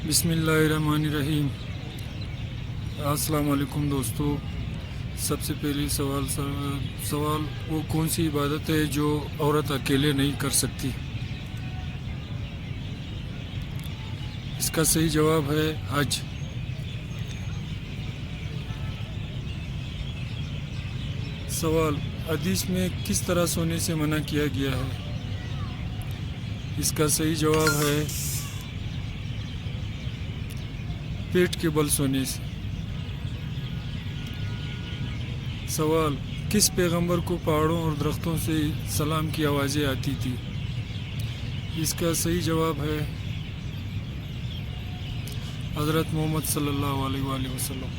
بسم اللہ الرحمن الرحیم۔ السلام علیکم دوستو۔ سب سے پہلی سوال وہ کون سی عبادت ہے جو عورت اکیلے نہیں کر سکتی؟ اس کا صحیح جواب ہے حج۔ سوال، حدیث میں کس طرح سونے سے منع کیا گیا ہے؟ اس کا صحیح جواب ہے پیٹ کے بل سونے سے۔ سوال، کس پیغمبر کو پہاڑوں اور درختوں سے سلام کی آوازیں آتی تھی؟ اس کا صحیح جواب ہے حضرت محمد صلی اللہ علیہ وآلہ وسلم۔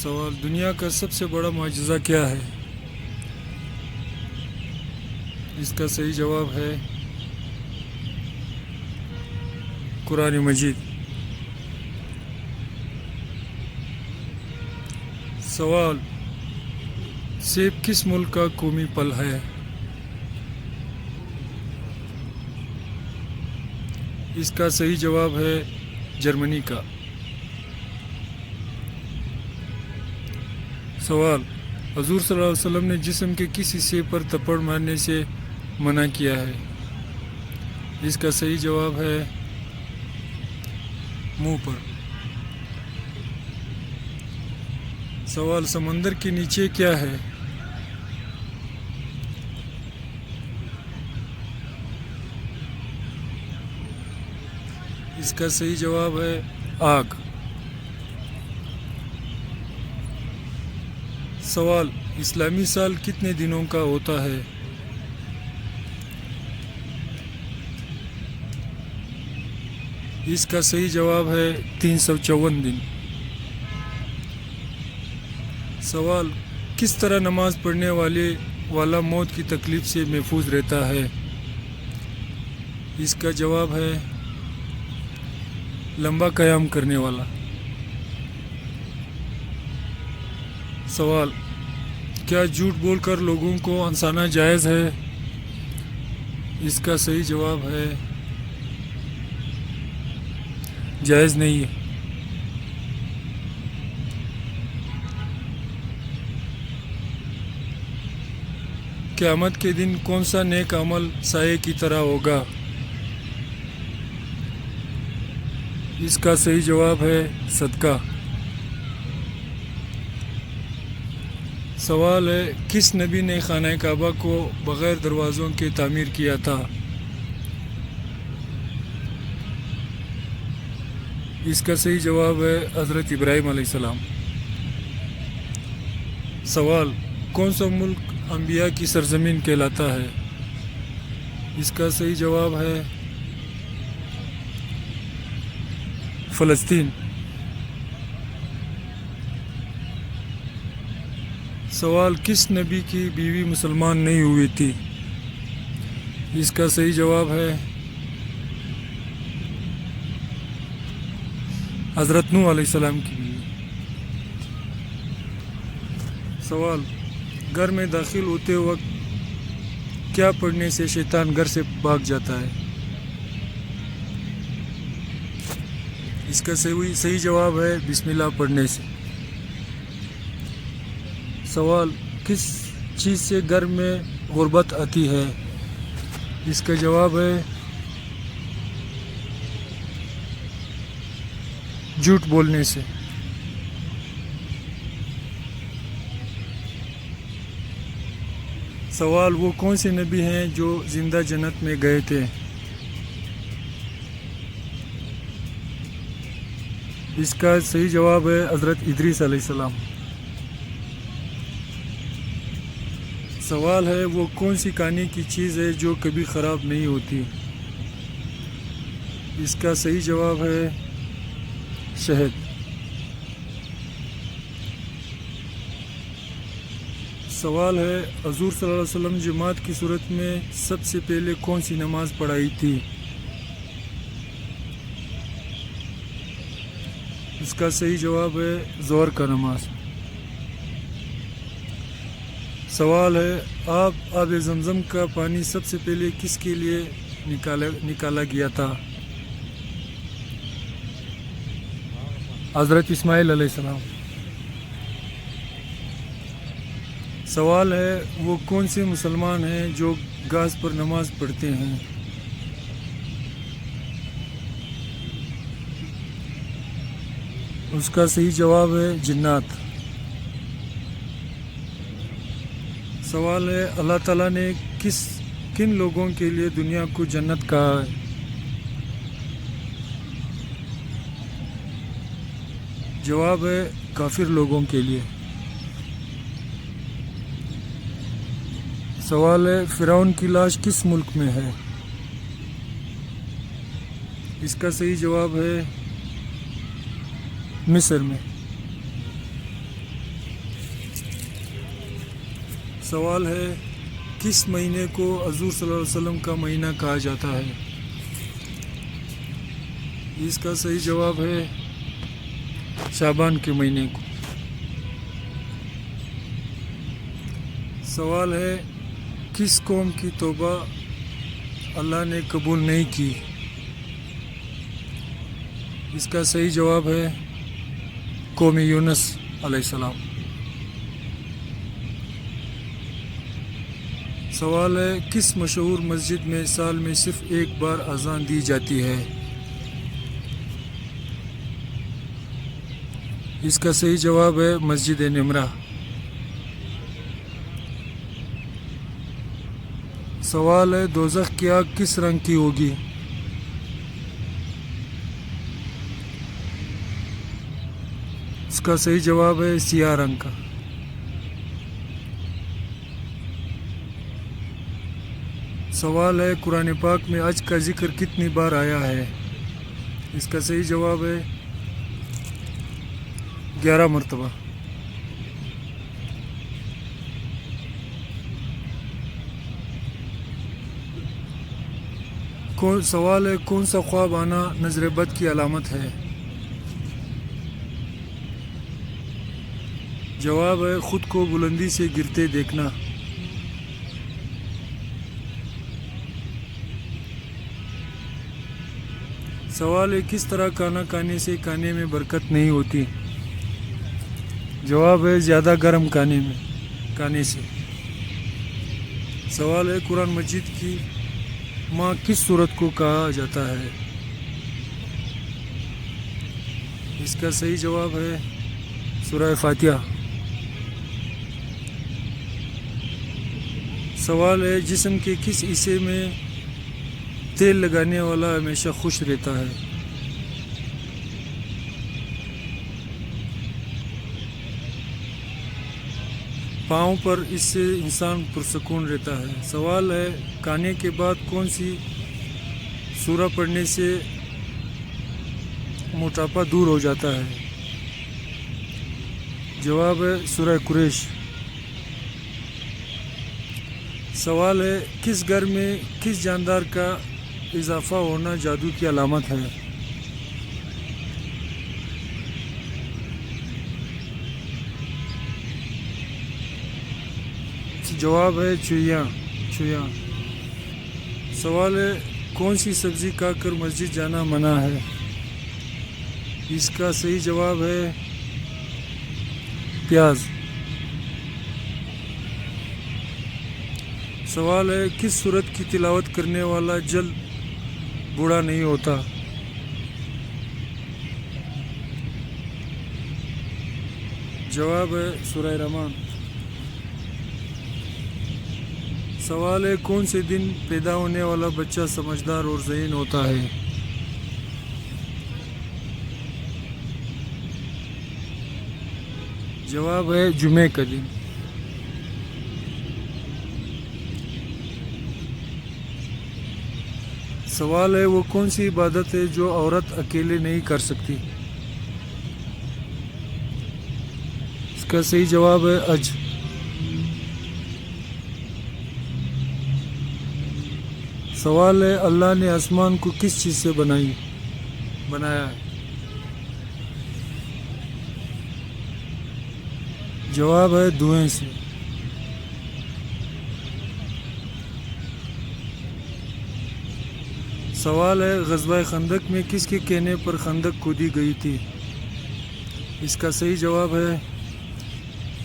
سوال، دنیا کا سب سے بڑا معجزہ کیا ہے؟ اس کا صحیح جواب ہے قرآن مجید۔ سوال، سیب کس ملک کا قومی پھل ہے؟ اس کا صحیح جواب ہے جرمنی کا۔ سوال، حضور صلی اللہ علیہ وسلم نے جسم کے کس حصے پر تھپڑ مارنے سے منع کیا ہے؟ اس کا صحیح جواب ہے منہ پر۔ سوال، سمندر کے نیچے کیا ہے؟ اس کا صحیح جواب ہے آگ۔ سوال، اسلامی سال کتنے دنوں کا ہوتا ہے؟ اس کا صحیح جواب ہے 354 دن۔ سوال، کس طرح نماز پڑھنے والا موت کی تکلیف سے محفوظ رہتا ہے؟ اس کا جواب ہے لمبا قیام کرنے والا۔ سوال، کیا جھوٹ بول کر لوگوں کو ہنسانا جائز ہے؟ اس کا صحیح جواب ہے جائز نہیں ہے۔ قیامت کے دن کون سا نیک عمل سائے کی طرح ہوگا؟ اس کا صحیح جواب ہے صدقہ۔ سوال ہے، کس نبی نے خانہ کعبہ کو بغیر دروازوں کے تعمیر کیا تھا؟ اس کا صحیح جواب ہے حضرت ابراہیم علیہ السلام۔ سوال، کون سا ملک انبیاء کی سرزمین کہلاتا ہے؟ اس کا صحیح جواب ہے فلسطین۔ سوال، کس نبی کی بیوی مسلمان نہیں ہوئی تھی؟ اس کا صحیح جواب ہے حضرت نوح علیہ السلام کی بیوی۔ سوال، گھر میں داخل ہوتے وقت کیا پڑھنے سے شیطان گھر سے بھاگ جاتا ہے؟ اس کا صحیح جواب ہے بسم اللہ پڑھنے سے۔ سوال، کس چیز سے گھر میں غربت آتی ہے؟ اس کا جواب ہے جھوٹ بولنے سے۔ سوال، وہ کون سے نبی ہیں جو زندہ جنت میں گئے تھے؟ اس کا صحیح جواب ہے حضرت ادریس علیہ السلام۔ سوال ہے، وہ کون سی کھانے کی چیز ہے جو کبھی خراب نہیں ہوتی؟ اس کا صحیح جواب ہے شہد۔ سوال ہے، حضور صلی اللہ علیہ وسلم جماعت کی صورت میں سب سے پہلے کون سی نماز پڑھائی تھی؟ اس کا صحیح جواب ہے ظہر کا نماز۔ سوال ہے، آب زمزم کا پانی سب سے پہلے کس کے لیے نکالا گیا تھا؟ حضرت اسماعیل علیہ السلام۔ سوال ہے وہ کون سے مسلمان ہیں جو گھاس پر نماز پڑھتے ہیں؟ اس کا صحیح جواب ہے جنات۔ سوال ہے اللہ تعالیٰ نے کن لوگوں کے لیے دنیا کو جنت کہا ہے؟ جواب ہے کافر لوگوں کے لیے۔ سوال ہے فرعون کی لاش کس ملک میں ہے؟ اس کا صحیح جواب ہے مصر میں۔ سوال ہے کس مہینے کو حضور صلی اللہ علیہ وسلم کا مہینہ کہا جاتا ہے؟ اس کا صحیح جواب ہے شعبان کے مہینے کو۔ سوال ہے کس قوم کی توبہ اللہ نے قبول نہیں کی؟ اس کا صحیح جواب ہے قوم یونس علیہ السلام۔ سوال ہے کس مشہور مسجد میں سال میں صرف ایک بار اذان دی جاتی ہے؟ اس کا صحیح جواب ہے مسجد نمرہ۔ سوال ہے دوزخ کی آگ کس رنگ کی ہوگی؟ اس کا صحیح جواب ہے سیاہ رنگ کا۔ سوال ہے قرآن پاک میں حج کا ذکر کتنی بار آیا ہے؟ اس کا صحیح جواب ہے 11 مرتبہ۔ سوال ہے کون سا خواب آنا نظر بد کی علامت ہے؟ جواب ہے خود کو بلندی سے گرتے دیکھنا۔ سوال ہے کس طرح کھانا کھانے سے کھانے میں برکت نہیں ہوتی؟ جواب ہے زیادہ گرم کھانے سے۔ سوال ہے قرآن مجید کی ماں کس سورت کو کہا جاتا ہے؟ اس کا صحیح جواب ہے سورہ فاتحہ۔ سوال ہے جسم کے کس حصے میں تیل لگانے والا ہمیشہ خوش رہتا ہے؟ پاؤں پر، اس سے انسان پرسکون رہتا ہے۔ سوال ہے کھانے کے بعد کون سی سورہ پڑھنے سے موٹاپا دور ہو جاتا ہے؟ جواب ہے سورہ قریش۔ سوال ہے کس گھر میں کس جاندار کا اضافہ ہونا جادو کی علامت ہے؟ جواب ہے چوہیاں۔ سوال ہے کون سی سبزی کھا کر مسجد جانا منع ہے؟ اس کا صحیح جواب ہے پیاز۔ سوال ہے کس سورت کی تلاوت کرنے والا جلد بوڑھا نہیں ہوتا؟ جواب ہے سورہ رحمان۔ سوال ہے کون سے دن پیدا ہونے والا بچہ سمجھدار اور ذہین ہوتا ہے؟ جواب ہے جمعے کا دن۔ سوال ہے وہ کون سی عبادت ہے جو عورت اکیلے نہیں کر سکتی؟ اس کا صحیح جواب ہے حج۔ سوال ہے اللہ نے آسمان کو کس چیز سے بنایا ہے؟ جواب ہے دھوئیں سے۔ سوال ہے غزوہ خندق میں کس کے کہنے پر خندق کھودی گئی تھی؟ اس کا صحیح جواب ہے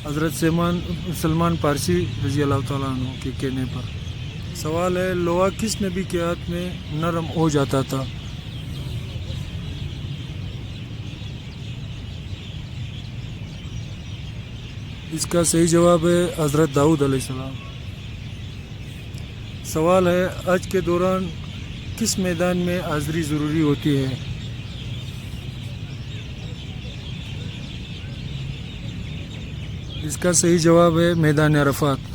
حضرت سلمان پارسی رضی اللہ تعالیٰ عنہ کے کہنے پر۔ سوال ہے لوہا کس نبی کے ہاتھ میں نرم ہو جاتا تھا؟ اس کا صحیح جواب ہے حضرت داؤد علیہ السلام۔ سوال ہے حج کے دوران کس میدان میں حاضری ضروری ہوتی ہے؟ اس کا صحیح جواب ہے میدان عرفات۔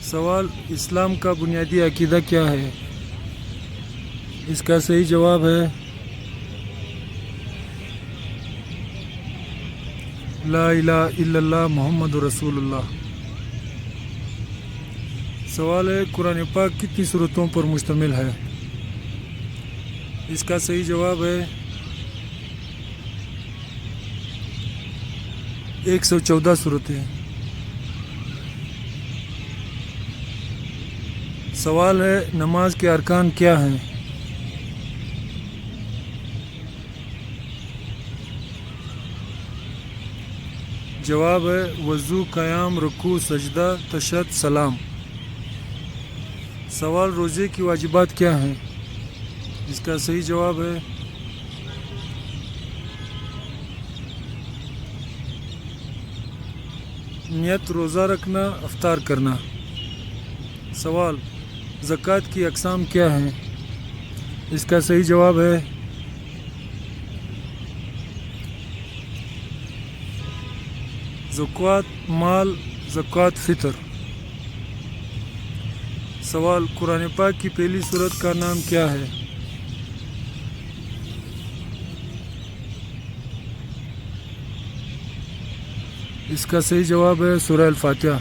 سوال اسلام کا بنیادی عقیدہ کیا ہے؟ اس کا صحیح جواب ہے لا الہ الا اللہ محمد رسول اللہ۔ سوال ہے قرآن پاک کتنی صورتوں پر مشتمل ہے؟ اس کا صحیح جواب ہے 114 صورتیں۔ سوال ہے نماز کے ارکان کیا ہیں؟ جواب ہے وضو، قیام، رکوع، سجدہ، تشہد، سلام۔ سوال روزے کی واجبات کیا ہیں؟ اس کا صحیح جواب ہے نیت، روزہ رکھنا، افطار کرنا۔ سوال زکوٰۃ کی اقسام کیا ہیں؟ اس کا صحیح جواب ہے زکوٰۃ مال، زکوٰۃ فطر۔ سوال قرآن پاک کی پہلی سورت کا نام کیا ہے؟ اس کا صحیح جواب ہے سورہ الفاتحہ۔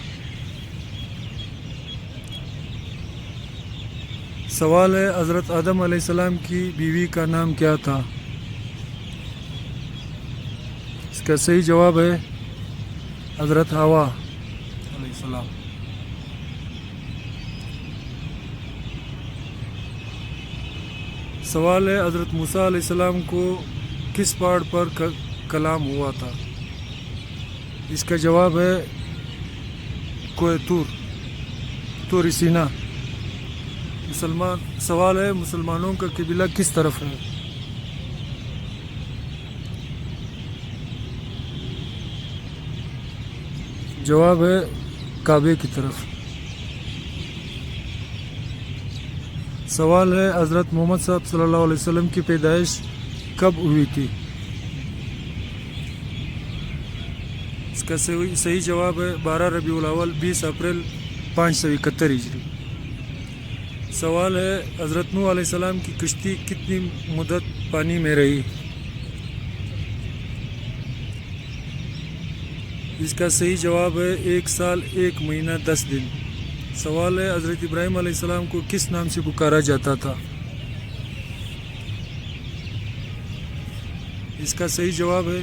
سوال ہے حضرت آدم علیہ السلام کی بیوی کا نام کیا تھا؟ اس کا صحیح جواب ہے حضرت حوا علیہ السلام۔ سوال ہے حضرت موسیٰ علیہ السلام کو کس پہاڑ پر کلام ہوا تھا؟ اس کا جواب ہے کوہ طور سینا۔ سوال ہے مسلمانوں کا قبلہ کس طرف ہے؟ جواب ہے کعبے کی طرف۔ سوال ہے حضرت محمد صلی اللہ علیہ وسلم کی پیدائش کب ہوئی تھی؟ اس کا صحیح جواب ہے 12 ربیع الاول 20 اپریل 571 ہجری۔ سوال ہے حضرت نوح علیہ السلام کی کشتی کتنی مدت پانی میں رہی؟ اس کا صحیح جواب ہے 1 سال 1 مہینہ 10 دن۔ سوال ہے حضرت ابراہیم علیہ السلام کو کس نام سے پکارا جاتا تھا؟ اس کا صحیح جواب ہے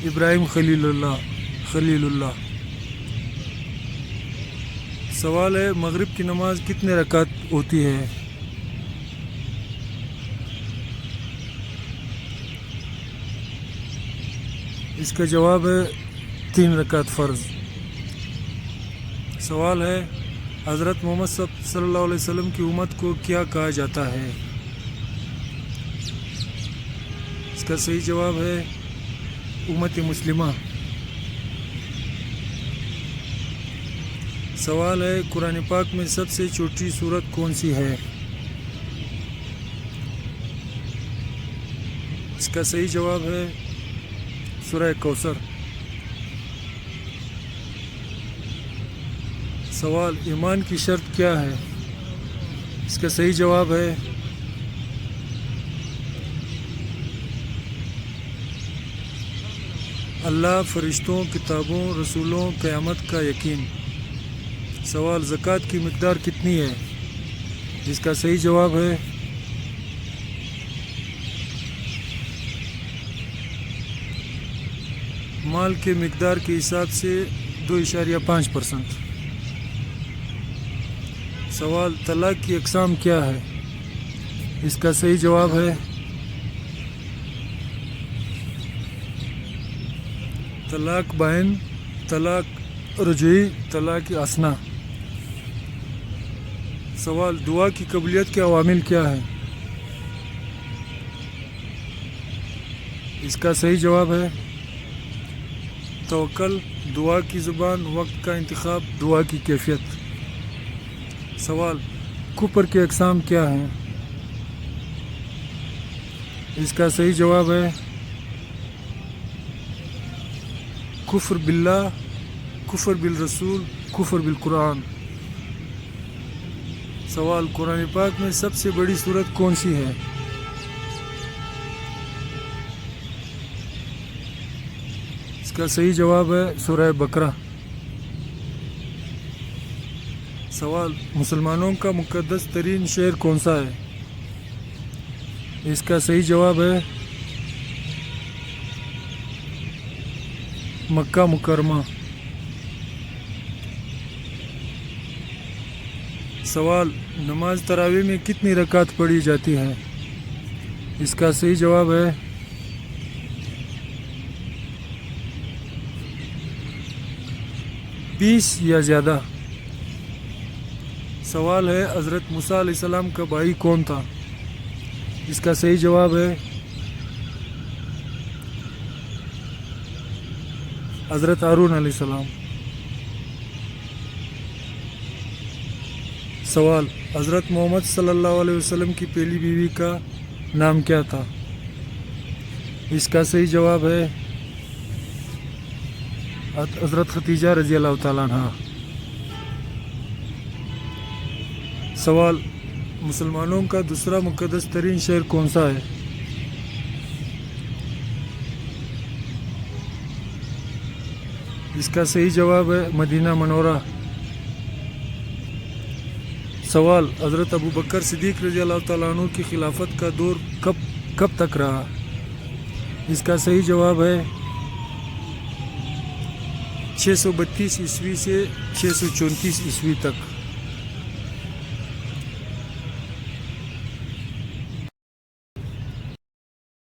ابراہیم خلیل اللہ۔ سوال ہے مغرب کی نماز کتنے رکعت ہوتی ہے؟ اس کا جواب ہے 3 رکعت فرض۔ سوال ہے حضرت محمد صلی اللہ علیہ وسلم کی امت کو کیا کہا جاتا ہے؟ اس کا صحیح جواب ہے امت مسلمہ۔ سوال ہے قرآن پاک میں سب سے چھوٹی سورت کون سی ہے؟ اس کا صحیح جواب ہے سورہ کوثر۔ سوال ایمان کی شرط کیا ہے؟ اس کا صحیح جواب ہے اللہ، فرشتوں، کتابوں، رسولوں، قیامت کا یقین۔ سوال زکوٰۃ کی مقدار کتنی ہے؟ جس کا صحیح جواب ہے مال کے مقدار کے حساب سے 2.5%۔ سوال طلاق کی اقسام کیا ہے؟ اس کا صحیح جواب ہے طلاق بائن، طلاق رجعی، طلاق اثنا۔ سوال، دعا کی قبولیت کے عوامل کیا ہیں؟ اس کا صحیح جواب ہے توکل، دعا کی زبان، وقت کا انتخاب، دعا کی کیفیت۔ سوال، کفر کے اقسام کیا ہیں؟ اس کا صحیح جواب ہے کفر باللہ، کفر بالرسول، کفر بالقرآن۔ سوال، قرآن پاک میں سب سے بڑی سورت کون سی ہے؟ اس کا صحیح جواب ہے سورہ بقرہ۔ سوال، مسلمانوں کا مقدس ترین شہر کون سا ہے؟ اس کا صحیح جواب ہے مکہ مکرمہ۔ سوال، نماز تراویح میں کتنی رکعت پڑھی جاتی ہے؟ اس کا صحیح جواب ہے 20 یا زیادہ۔ سوال ہے حضرت موسیٰ علیہ السلام کا بھائی کون تھا؟ اس کا صحیح جواب ہے حضرت ہارون علیہ السلام۔ سوال، حضرت محمد صلی اللہ علیہ وسلم کی پہلی بیوی کا نام کیا تھا؟ اس کا صحیح جواب ہے حضرت خدیجہ رضی اللہ تعالیٰ عنہ۔ سوال، مسلمانوں کا دوسرا مقدس ترین شہر کون سا ہے؟ اس کا صحیح جواب ہے مدینہ منورہ۔ سوال، حضرت ابو بکر صدیق رضی اللہ تعالیٰ عنہ کی خلافت کا دور کب تک رہا؟ اس کا صحیح جواب ہے 632 عیسوی سے 634 عیسوی تک۔